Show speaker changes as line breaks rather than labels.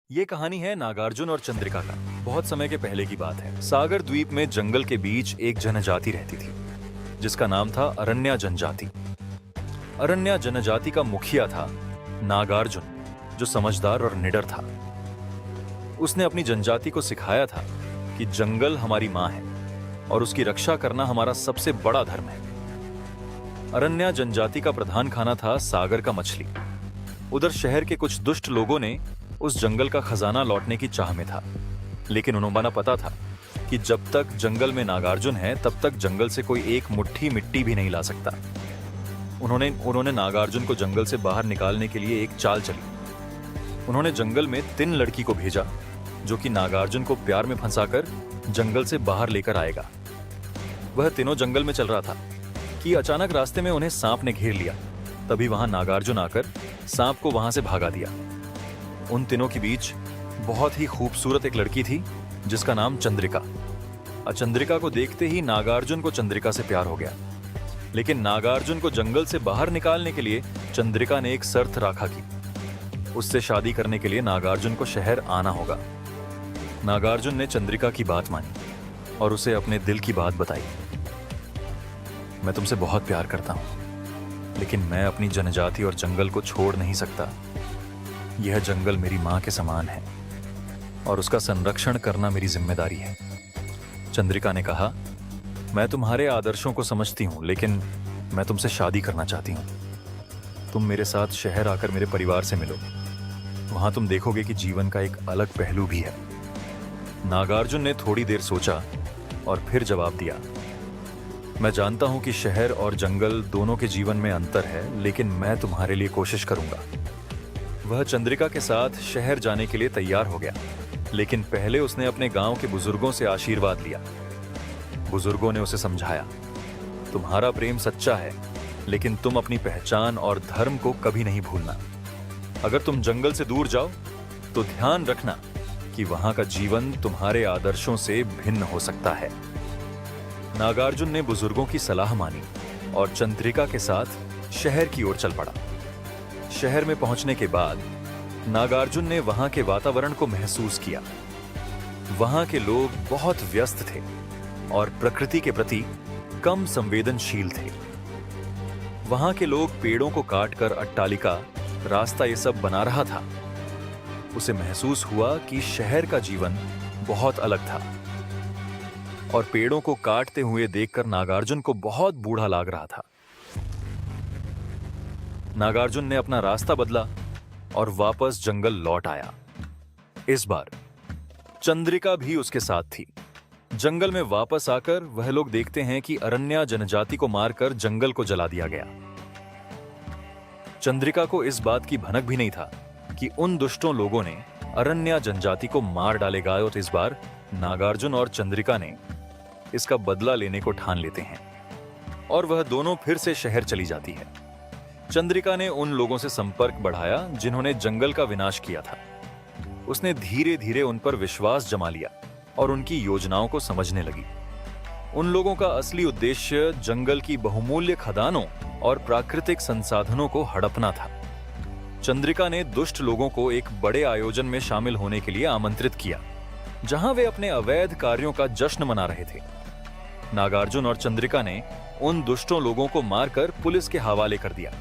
ये कहानी है नागार्जुन और चंद्रिका का। बहुत समय के पहले की बात है। सागर द्वीप में जंगल के बीच एक जनजाति रहती थी जिसका नाम था अरण्या जनजाति। अरण्या जनजाति का मुखिया था नागार्जुन, जो समझदार और निडर था। उसने अपनी जनजाति को सिखाया था कि जंगल हमारी मां है और उसकी रक्षा करना हमारा सबसे बड़ा धर्म है। अरण्या जनजाति का प्रधान खाना था सागर का मछली। उधर शहर के कुछ दुष्ट लोगों ने उस जंगल का खजाना लौटने की चाह में था, लेकिन उन्हें पता था कि जब तक जंगल में नागार्जुन है तब तक जंगल से कोई एक मुट्ठी मिट्टी भी नहीं ला सकता। उन्होंने नागार्जुन को जंगल से बाहर निकालने के लिए एक चाल चली। उन्होंने जंगल में 3 लड़की को भेजा जो कि नागार्जुन को प्यार में फंसाकर जंगल से बाहर लेकर आएगा। वह तीनों जंगल में चल रहा था कि अचानक रास्ते में उन्हें सांप ने घेर लिया। तभी वहां नागार्जुन आकर सांप को वहां से भागा दिया। उन तीनों के बीच बहुत ही खूबसूरत एक लड़की थी जिसका नाम चंद्रिका। चंद्रिका को देखते ही नागार्जुन को चंद्रिका से प्यार हो गया, लेकिन नागार्जुन को जंगल से बाहर निकालने के लिए चंद्रिका ने एक शर्त रखा कि उससे शादी करने के लिए नागार्जुन को शहर आना होगा। नागार्जुन ने चंद्रिका की बात मानी और उसे अपने दिल की बात बताई। मैं तुमसे बहुत प्यार करता हूं, लेकिन मैं अपनी जनजाति और जंगल को छोड़ नहीं सकता। यह जंगल मेरी मां के समान है और उसका संरक्षण करना मेरी जिम्मेदारी है। चंद्रिका ने कहा, मैं तुम्हारे आदर्शों को समझती हूं, लेकिन मैं तुमसे शादी करना चाहती हूं। तुम मेरे साथ शहर आकर मेरे परिवार से मिलो। वहां तुम देखोगे कि जीवन का एक अलग पहलू भी है। नागार्जुन ने थोड़ी देर सोचा और फिर जवाब दिया, मैं जानता हूं कि शहर और जंगल दोनों के जीवन में अंतर है, लेकिन मैं तुम्हारे लिए कोशिश करूंगा। वह चंद्रिका के साथ शहर जाने के लिए तैयार हो गया, लेकिन पहले उसने अपने गांव के बुजुर्गों से आशीर्वाद लिया। बुजुर्गों ने उसे समझाया, तुम्हारा प्रेम सच्चा है, लेकिन तुम अपनी पहचान और धर्म को कभी नहीं भूलना। अगर तुम जंगल से दूर जाओ तो ध्यान रखना कि वहां का जीवन तुम्हारे आदर्शों से भिन्न हो सकता है। नागार्जुन ने बुजुर्गों की सलाह मानी और चंद्रिका के साथ शहर की ओर चल पड़ा। शहर में पहुंचने के बाद नागार्जुन ने वहां के वातावरण को महसूस किया। वहां के लोग बहुत व्यस्त थे और प्रकृति के प्रति कम संवेदनशील थे। वहां के लोग पेड़ों को काटकर अट्टालिका, रास्ता ये सब बना रहा था। उसे महसूस हुआ कि शहर का जीवन बहुत अलग था और पेड़ों को काटते हुए देखकर नागार्जुन को बहुत बूढ़ा लग रहा था। नागार्जुन ने अपना रास्ता बदला और वापस जंगल लौट आया। इस बार चंद्रिका भी उसके साथ थी। जंगल में वापस आकर वह लोग देखते हैं कि अरण्या जनजाति को मारकर जंगल को जला दिया गया। चंद्रिका को इस बात की भनक भी नहीं था कि उन दुष्टों लोगों ने अरण्या जनजाति को मार डालेगा, और इस बार नागार्जुन और चंद्रिका ने इसका बदला लेने को ठान लेते हैं और वह दोनों फिर से शहर चली जाती है। चंद्रिका ने उन लोगों से संपर्क बढ़ाया जिन्होंने जंगल का विनाश किया था। उसने धीरे धीरे उन पर विश्वास जमा लिया और उनकी योजनाओं को समझने लगी। उन लोगों का असली उद्देश्य जंगल की बहुमूल्य खदानों और प्राकृतिक संसाधनों को हड़पना था। चंद्रिका ने दुष्ट लोगों को एक बड़े आयोजन में शामिल होने के लिए आमंत्रित किया, जहां वे अपने अवैध कार्यों का जश्न मना रहे थे। नागार्जुन और चंद्रिका ने उन दुष्टों लोगों को मारकर पुलिस के हवाले कर दिया।